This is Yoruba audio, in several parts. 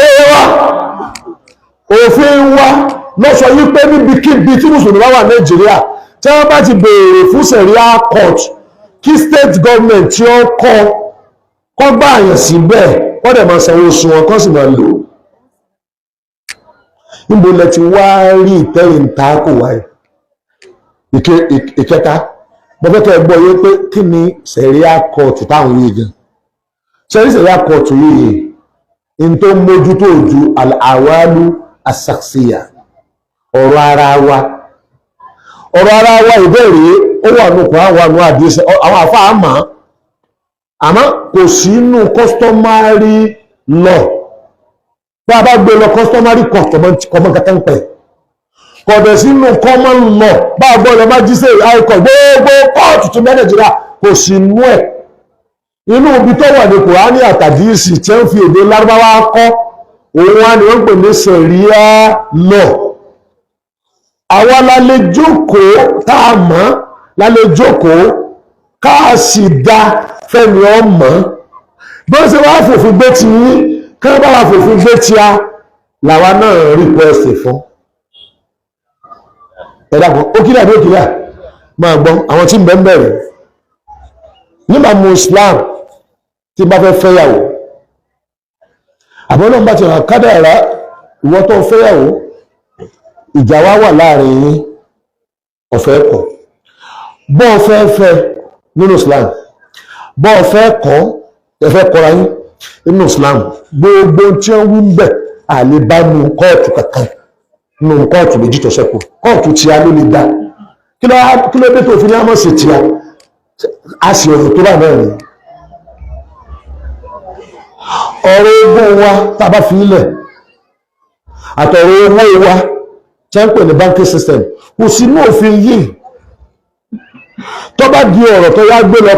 ẹ̀yẹ wa òfin wa ló sọ yí pé níbikíbi tí mùsùlùmí bá wà Nàìjíríà tí wọ́n bá ti béèrè fún sẹ̀ríà court kí state government tí ó kọ́ gbà àyàn síbẹ̀ wọ́n dẹ̀ máa sanwó oṣù wọn kọ́ sì máa lò ó. Níbo lẹ ti wá rí ìtẹ́yìn ta kò wáyé? Ìkẹta mo fẹ́ kẹ́ ẹ gbọ́ yé pé kí ni sẹ̀ríà court táwọn yìí gan. Sẹ̀ríà court yìí n tó mójútó ju àwálú àṣàṣìyà ọ̀rọ̀ ara wa ìbéèrè ó wà nù kọ́ àwọn àánú àdìsẹ́ àwọn àfáà àmọ́ kò sí inú customary law bá a bá gbé lọ customary court kọmọ kẹta ń pẹ̀ kọ̀dẹ̀ sí inú common law bá a gbọ́ lọ magistrate high court gbogbo kóòtù tó Nàìjíríà kò sí inú ẹ̀ inú ibi tó wà ní Kùránì àtàdísì tí ń fi èdè Lárúbáwá kọ́ òun wá ni wọ́n pè ní sẹ̀ríà law. Àwa la lè jókòó tá a mọ̀ la lè jókòó ká a sì dá fẹ́ni ọmọ bó ṣe wá fòfin gbé ti yín ká bá wa fòfin gbé ti a làwa náà request fún. Ẹ̀dá kan ó kílẹ̀ àbí ó kílẹ̀ máa gbọ́ àwọn tí ń bẹ ń bẹ̀rẹ̀ nígbà mu Islam tí bá fẹ́ fẹ́yàwó àbọ̀lọ́n bá ti hàn kádàrá ìwọ tó fẹ́yàwó ìjà wá wà láàrin yín ọ̀fẹ́ kọ̀ bọ́ ọ̀fẹ́ fẹ́ nínú Islam bọ́ ọ̀fẹ́ kọ́ ẹ̀fẹ́ kọ́ra yín nínú Islam gbogbo tí wọ́n wí ń bẹ̀ àlè bá nu kóòtù kankan nínú kóòtù méjì tó ṣẹ́kù kóòtù tí a ló lè dá kí ló dé tó fi ní àmọ́ sí tí a sì ọ̀rọ̀ tó bá náà ni ọ̀rọ̀ ogún wa tàbá fi ilẹ̀ àtọ̀rọ̀ owó wa tí ń pè ní banking system kò sí ní òfin yìí tó bá di ọ̀rọ̀ tó yá gbé lọ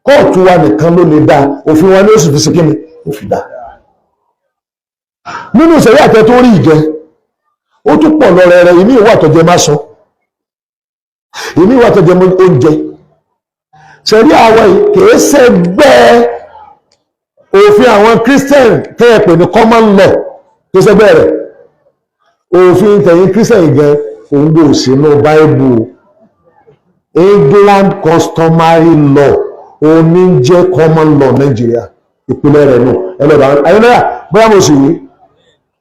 kóòtù wa nìkan ló lè dá òfin wa ní oṣù fi sí kíni ó fi dá nínú ìṣẹ̀lẹ̀ àtẹ tó rí ìjẹ ó tún pọ̀ lọ rẹ̀rẹ̀ ìmí ìwà àtọ̀jẹ má sọ ìmí ìwà àtọ̀jẹ oúnjẹ ṣẹ̀rí àwọn kìí ṣẹgbẹ́ òfin àwọn Christian tẹ́ẹ̀pẹ̀ ní common law tó ṣẹgbẹ́ rẹ̀ òfin tẹ̀yìn Christian gan òun gbò sínú Bible England customary law òun ní jẹ́ common law Nigeria ìpínlẹ̀ rẹ̀ nù ẹlọ́dà ayélujára bóyá mo sì wí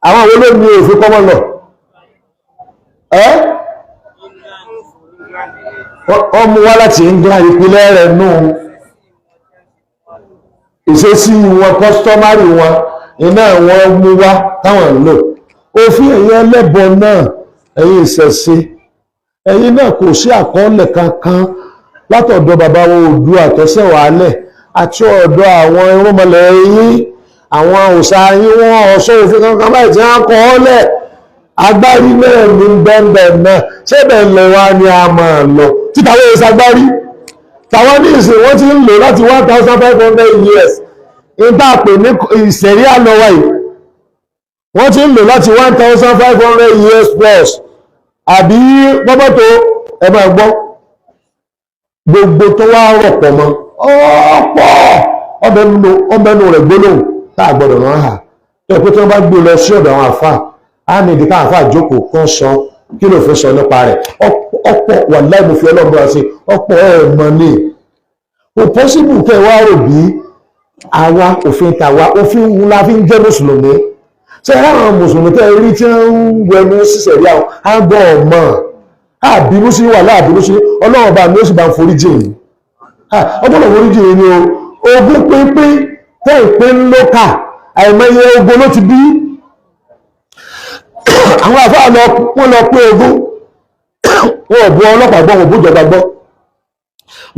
àwọn àwọn olóòmí òfin common law ọmọ wá láti England ìpínlẹ̀ rẹ̀ nù ìṣesí wọn customary wọn iná wọn mú wá táwọn ń lò òfin ẹ̀yin ẹlẹ́bọ náà ẹ̀yin ìṣẹ̀ṣe ẹ̀yin náà kò sí àkọọ́lẹ̀ kankan látọ̀dọ̀ bàbá wo Oòduà àtọ́sẹ̀wálẹ̀ àti ọ̀dọ̀ àwọn irúnmọlẹ̀ yín àwọn òòṣà yín wọn ọ̀ṣọ́ òfin kankan báyìí tí wọ́n kọ́ ọ́lẹ̀ agbárí náà ní bẹ́ẹ̀ náà ṣébẹ̀ lọ wá ní a máa lọ títa wọ́n ṣe agbárí tàwọn ní ìsìn wọ́n ti ń lò láti 1500 years ìta pè ní ìṣẹ̀rí àlọ́wà yìí wọ́n ti ń lò láti 1500 years plus àbí pọ́pọ́tò ẹ̀mọ̀ ẹ̀gbọ́ gbogbo tó wá rọ̀pọ̀ mọ́ ọ̀pọ̀ ọbẹ̀nu rẹ̀ gbólóhùn tá a gbọ́dọ̀ rán hà tó ẹ̀kọ́ tí wọ́n bá gbé lọ sí ọ̀dọ̀ àwọn àfà á ní ìdí káwọn àfà jókòó kan sọ kí ló fẹ́ sọ nípa rẹ̀ ọ̀pọ̀ wà láì mo fi ọlọ́gbọ́n sí ọ̀pọ̀ ẹ̀mọ́ ní kò pọ́sibù kẹ́ wá rò bí àwa òfin tàwa òfin ńlá fi ń jẹ́ mùsùlùmí ṣe àwọn mùsùlùmí tẹ́ rí tí wọ́n ń wẹnu sísẹ̀ rí àwọn àgbọ̀ ọmọ àbínú sí wà láàbínú sí ọlọ́run bá mi ó sì bá ń foríjì yìí ọgbọ́n foríjì yìí ni o ogún pínpín tẹ́ ìpín lókà àìmọye ogun ló ti bí àwọn àfáà wọ́n lọ pé ogún wọn ò bú ọlọ́pàá gbọ́ wọn ò bú ìjọba gbọ́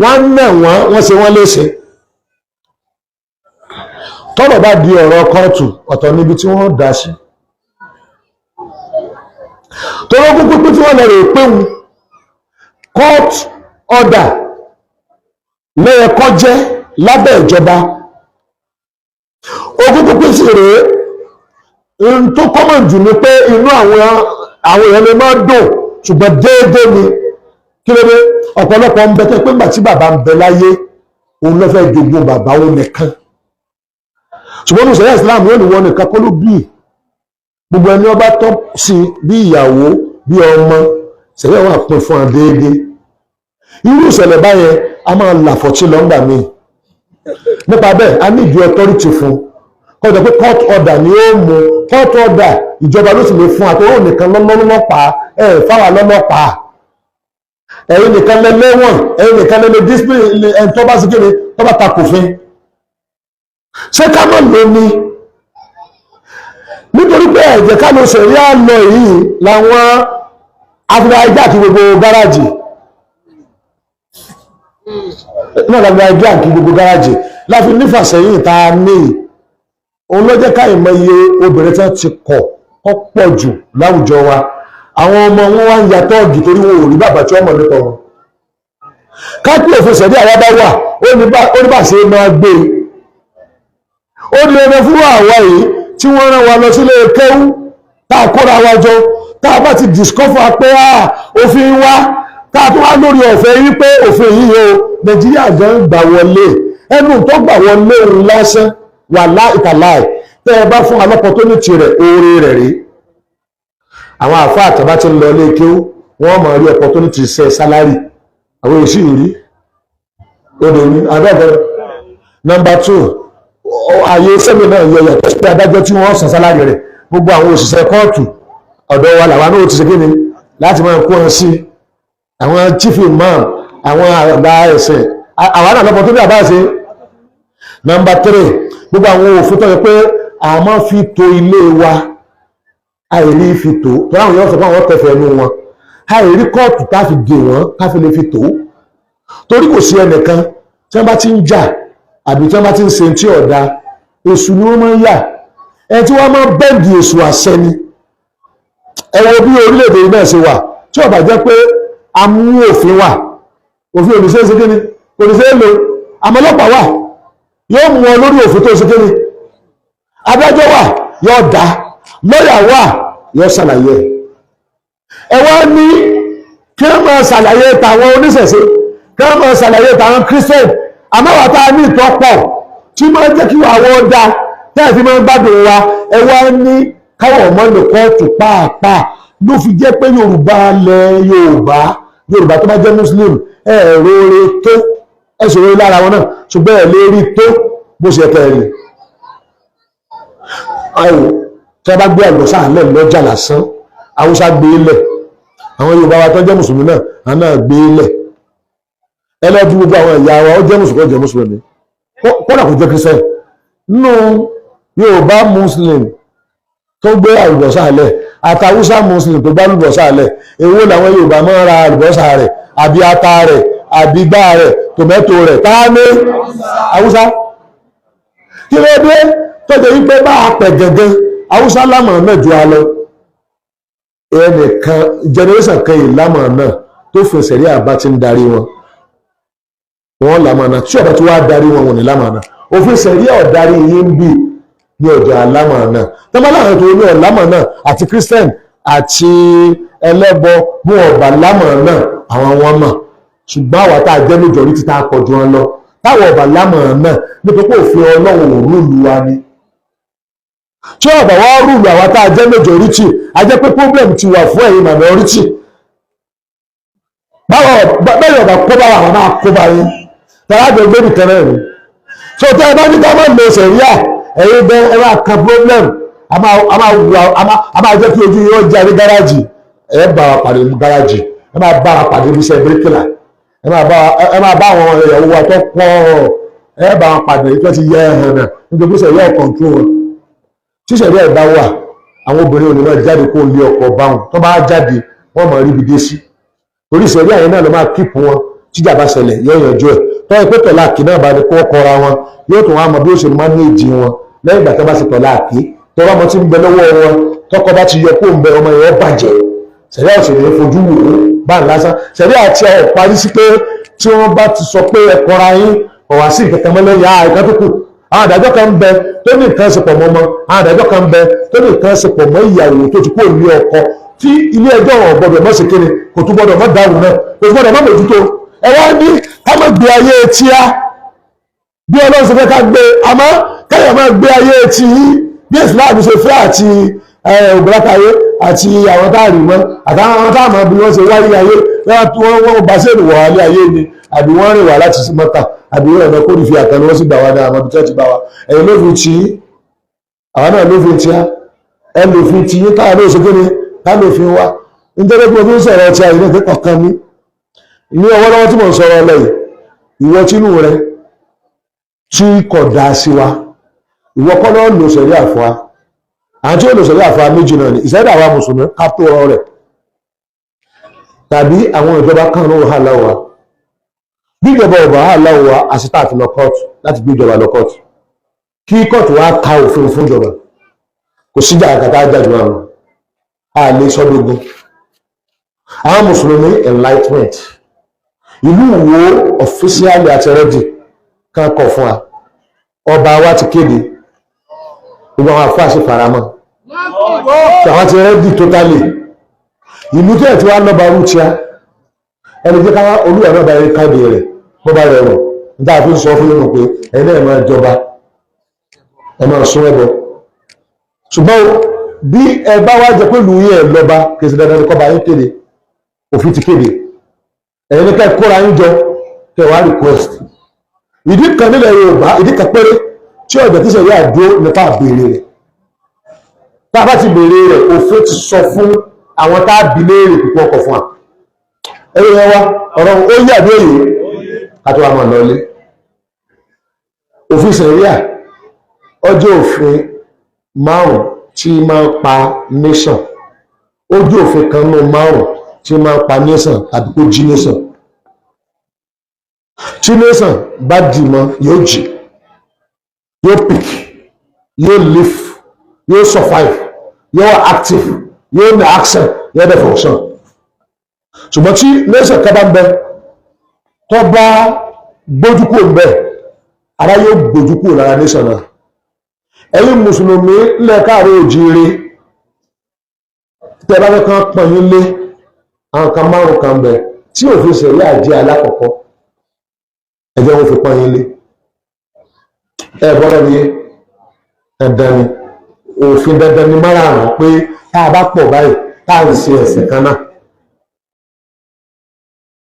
wọ́n nà wọ́n ṣe wọ́n léṣe tọ́rọ̀ bá di ọ̀rọ̀ kóòtù ọ̀tọ̀ níbi tí wọ́n dá sí torógún pínpín tí wọ́n lọ rè pé wọn court order lẹ́ẹ̀kọ́ jẹ́ lábẹ́ ìjọba ogún pínpín sí rèé n tó kọ́mọ̀ jù ní pé inú àwọn èèyàn lè máa dùn ṣùgbọ́n déédéé ni kí ló dé ọ̀pọ̀lọpọ̀ ń bẹ tẹ́ pé ńgbà tí bàbá ń bẹ láyé òun ló fẹ́ jogún bàbá òun nìkan ṣùgbọ́n ní ìṣẹ̀lẹ̀ Islam yóò ní wọn nìkan kọ́ ló bí gbogbo ẹni ọba tọ́ sí bí ìyàwó bí ọmọ ìṣẹ̀lẹ̀ wà pín fún wa déédéé irú ìṣẹ̀lẹ̀ báyẹn a máa làfọ̀tí lọ́ngbà mi nípa bẹ́ẹ̀ a ní ìdí authority fún kọjá pé court order ni ó mú court order ìjọba ló sì lè fún àtọwọ́ nìkan lọ́lọ́pàá fáwọn lọ́lọ́pàá ẹ̀yin nìkan lẹ́lẹ́wọ̀n ẹ̀yin nìkan lẹ́lẹ́ discipline ẹni tó bá sí kéde tó bá takòfin ṣé ká mọ̀ lóní nítorí pé ẹ̀jẹ̀ ká ló ṣẹ̀rí àlọ́ yìí làwọn afúnájá àti gbogbo gáràjì náà làwọn afúnájá àti gbogbo gáràjì láfi nífàsẹ́yìn tá a ní òun ló jẹ́ ká ìmọye obìnrin tí wọ́n ti kọ̀ ọ́ pọ̀ jù láwùjọ wa àwọn ọmọ wọn wá ń ya tọ́ọ̀gì torí wọn ò rí bàbá tí wọ́n mọ̀ nípa wọn káàkiri òfin ṣẹ̀dí àwa bá wà ó ní bá ṣe máa gbé ó ní ẹni fún àwa yìí tí wọ́n rán wa lọ sílé kéwú tá a kóra wa jọ tá a bá ti discover pé òfin wa tá a tún wá lórí ọ̀fẹ́ yìí pé òfin yìí o Nàìjíríà gan gbà wọlé ẹnu tó gbà wọlé òun lásán wà láìkàláì tẹ́ ẹ bá fún alọ́pọ̀tónítì rẹ̀ oore rẹ̀ rí àwọn àfáà àtàbá ti ń lọ ilé kéwú wọ́n máa rí opportunity ṣe sálárì àwọn èsì rí odò ní abẹ́bẹ̀rẹ̀. Number 2 ààyè sẹ́mi náà yẹ yàtọ̀ sí adájọ́ tí wọ́n san sálárì rẹ̀ gbogbo àwọn òṣìṣẹ́ kóòtù ọ̀dọ̀ wa làwọn náà ti ṣe kíni láti máa kó wọn sí àwọn chief imam àwọn àgbà ẹ̀sìn àwọn náà lọ́pọ̀ tó bí àbá ṣe. Number 3 gbogbo àwọn òfin tó yẹ pé àmọ́ fi to ilé wa àìrí fi tó tó àwọn yóò sọ fún àwọn tẹ̀fẹ̀ ẹnu wọn àìrí kóòtù tá fi dè wọ́n ká fi lè fi tó torí kò sí ẹnìkan tí wọ́n bá ti ń jà àbí tí wọ́n bá ti ń ṣe tí ọ̀dà èṣù ni wọ́n máa ń yà ẹni tí wọ́n máa ń bẹ́ẹ̀dì èṣù àṣẹ ni ẹ wo bí orílẹ̀-èdè yìí náà ṣe wà tí ó bá jẹ́ pé a mú òfin wà òfin òdìṣẹ́ ṣe kíni òdìṣẹ́ lò àmọ́lọ́pàá wà yóò mú wọn lórí òfin tó ṣe kíni adájọ́ wà yóò dá lọ́yà wà yóò ṣàlàyé ẹ wá ní kí wọ́n máa ṣàlàyé tàwọn oníṣẹ̀ṣe kí wọ́n máa ṣàlàyé tàwọn Christian àmọ́wàtá ní ìtọ́pọ̀ tí máa jẹ́ kí àwọn ọ̀dà tẹ́ẹ̀fí máa ń gbádùn wa ẹ wá ní káwọn ọmọ lè kóòtù pàápàá ló fi jẹ́ pé Yorùbá lẹ̀ Yorùbá tó bá jẹ́ Muslim ẹ̀rọ tó ẹ̀sùn orí lára wọn náà ṣùgbọ́n ẹ̀ lè rí tó bó ṣe kẹrin ayò tí a bá gbé àgbọ̀sá àlẹ́ lọ́jà lásán Haúsá gbé lẹ̀ àwọn Yorùbá wa tó jẹ́ Mùsùlùmí náà àná gbé lẹ̀ ẹlẹ́dí gbogbo àwọn ìyá wa ó jẹ́ Mùsùlùmí jẹ́ Mùsùlùmí kódà kò jẹ́ Christian nínú Yorùbá Muslim tó gbé àlùbọ́sà àlẹ́ àti Haúsá Muslim tó gbá àlùbọ́sà àlẹ́ èwo làwọn Yorùbá máa ń ra àlùbọ́sà rẹ̀ àbí ata rẹ̀ àbí gbá rẹ̀ tòmẹ́tò rẹ̀ táàmì Haúsá kí ló dé tọ́jú wípé bá a pẹ̀ gẹ́gẹ́ Haúsá lámà náà ju alọ́ ẹnìkan generation kan yìí lámà náà tó fẹsẹ̀ rí àbá ti ń darí wọn lámà náà tí ọ̀bá tí wàá darí wọn ní lámà náà òfin sẹ̀rí ọ̀darí yín bí ní ọjà lámà náà tọ́mọ́ láwọn tó ní ọ̀lámà náà àti Christian àti ẹlẹ́bọ bí ọ̀bà lámà náà àwọn wọn mọ̀ ṣùgbọ́n àwọn tá a jẹ́ níjọ̀rí ti ta pọ̀ jù wọn lọ táwọn ọ̀bà lámà náà nítorí pé òfin Ọlọ́run ò rúlu wa ni tí ọ̀bà wá rúlu àwọn tá a jẹ́ majority a jẹ́ pé problem ti wà fún ẹ̀yin minority bẹ́ẹ̀ ọ̀bà kó bá wà máa kó bá yín tàbí àgbègbè nìkan náà ni so tẹ́ ẹ bá ní ká má lo sẹ̀ríà ẹ̀yin bẹ́ ẹ máa kan problem a máa jẹ́ kí ojú yín ó jẹ́ ní gáràjì ẹ bá wa pàdé ní gáràjì ẹ máa bá wa pàdé ní iṣẹ́ bíríkìlà ẹ máa bá àwọn ìyàwó wa tó pọ̀ ẹ bá wa pàdé tó ti yẹ ẹ̀hàn náà nítorí sẹ̀ríà kọ̀ǹtró wọn tí sẹ̀ríà bá wà àwọn obìnrin ò ní máa jáde kó lé ọkọ̀ báwọn tó bá jáde wọ́n máa rí ibi dé sí orí sẹ̀ríà yẹn náà ló máa kíìpù wọn tíjà bá ṣẹlẹ̀ yóò yanjú ẹ̀ tọ́wọ́ pé tọ̀láàkì náà bá ní kó kọra wọn yóò tún wá mọ bí ó ṣe máa ní èjì wọn lẹ́yìn ìgbà tó bá ṣe tọ̀láàkì tọ́wọ́ ọmọ tí ń bẹ lọ́wọ́ wọn tọkọ bá ti yọ kó ń bẹ ọmọ yẹn bàjẹ́ sẹ̀ríà ò sì ní fojú wò ó bá ń lásán sẹ̀ríà àti ẹ̀ parí sí pé tí wọ́n bá ti sọ pé ẹ kọra yín ọ̀wá sí ìkẹ̀kẹ́ mọ́lẹ́yìn àìká tó kù àwọn àdájọ́ kan ń bẹ tó ní nǹkan ṣe pọ̀ mọ́ ọmọ àwọn àdájọ́ kan ń bẹ tó ní nǹkan ṣe pọ̀ mọ́ ìyàwó tó ti kó ilé ọkọ tí ilé ẹjọ́ wọn gbọdọ̀ mọ́ ṣe kéde kò tún gbọdọ̀ mọ́ dáhùn náà kò tún gbọdọ̀ mọ́ mójútó ẹ wá ní ká má gbé ayé tíá bí Ọlọ́run ṣe fẹ́ ká gbé àmọ́ ká kéèyàn máa gbé ayé tí bí Islam ṣe fẹ́ àti ògbólákayé àti àwọn táàrí mọ́ àtàwọn táàmọ́ bí wọ́n ṣe wáyé ayé wọ́n bá sẹ́nu wọ̀ alẹ́ ayé ni àbí wọ́n rìn wá láti Mọ́kà àbí wọ́n ọ̀nà kó ní fi àtàlù wọ́n sì gbà wá ní àwọn ibi tí wọ́n ti bá wa ẹ̀yìn ló fi tí àwọn náà ló fi tí ẹ lè fi tí káà ló ṣe kí ni ká lè fi wá nítorí pé mo fi ń sọ̀rọ̀ ọtí àyè náà kọ̀ọ̀kan mi ní ọwọ́ lọ́wọ́ tí mo ń sọ̀rọ̀ ọlẹ́yìn ìwọ tínú rẹ tí kò dá sí wa ìwọ kọ́ náà lò sẹ̀rí àfọ́á àwọn tí ó lò sẹ̀rí àfọ́á méjì náà ni ìṣẹ́dá àwa mùsùlùmí ká tó ọ̀rọ̀ rẹ̀ tàbí àwọn ìjọba kan ló hà láwọ̀ bí ìjọba ọba hà láwọ̀ àṣìta àti lọ kóòtù láti gbé ìjọba lọ kóòtù kí kóòtù wá ka òfin fún ìjọba kò síjà àkàtà àjàjù àwọn àlè sọdógún àwọn mùsùlùmí enlightenment ìlú wo ọ̀fíṣíálì àti rẹ́dì kan kọ̀ fún wa ọba wa ti kéde gbogbo àwọn àfáà sí faramọ́ àwọn ti rẹ́dì totally ìlú tẹ́ẹ̀ tí wá lọ́ba rútíá ẹni jẹ́ ká olúwa náà bá yẹ káàdì rẹ̀ bó bá rẹ̀ rọ̀ nígbà tó ń sọ fún yín pé ẹni ẹ̀ máa jọba ẹ máa sún ẹbọ ṣùgbọ́n bí ẹ bá wá jẹ pé ìlú yẹn lọ́ba kèsì dandan ní kọ́ba yín kéde òfin ti kéde ẹ̀yin ní ká kóra yín jọ kẹwàá request ìdí kan nílẹ̀ Yorùbá ìdí kan péré tí ọ̀dọ̀ tí sẹ̀rí àdó nípa béèrè rẹ̀ tá a bá ti béèrè rẹ̀ òfin ti sọ fún àwọn tá a bí léèrè púpọ̀ ọkọ̀ fún wa ẹ̀yin yẹn wá ọ̀rọ̀ ó yà bí èyí ká tó wà mọ̀ lọ́lé òfin sẹ̀rí à ọjọ́ òfin márùn tí máa ń pa nation ojú òfin kan nù márùn tí máa ń pa nation tàbí kó jí nation tí nation bá dì mọ́ yóò jí yóò pick yóò live yóò survive yóò active yóò ní action yóò dẹ̀ function ṣùgbọ́n tí nation kan bá ń bẹ tó bá gbójú kúrò ń bẹ ara yóò gbójú kúrò lára nation náà ẹ̀yin mùsùlùmí lẹ́ẹ̀káàrọ̀ òjíire tẹ́ bá fẹ́ kàn pọ̀ yín lé àwọn kan márùn kan bẹ tí òfin ṣẹ̀rí àjẹ́ alákọ̀ọ́kọ́ ẹjẹ́ wọn fi pọ̀ yín lé ẹ bọ́dọ̀ ní dandan ni òfin dandan ni márùn pé tá a bá pọ̀ báyìí tá a ń ṣe ẹ̀sìn kan náà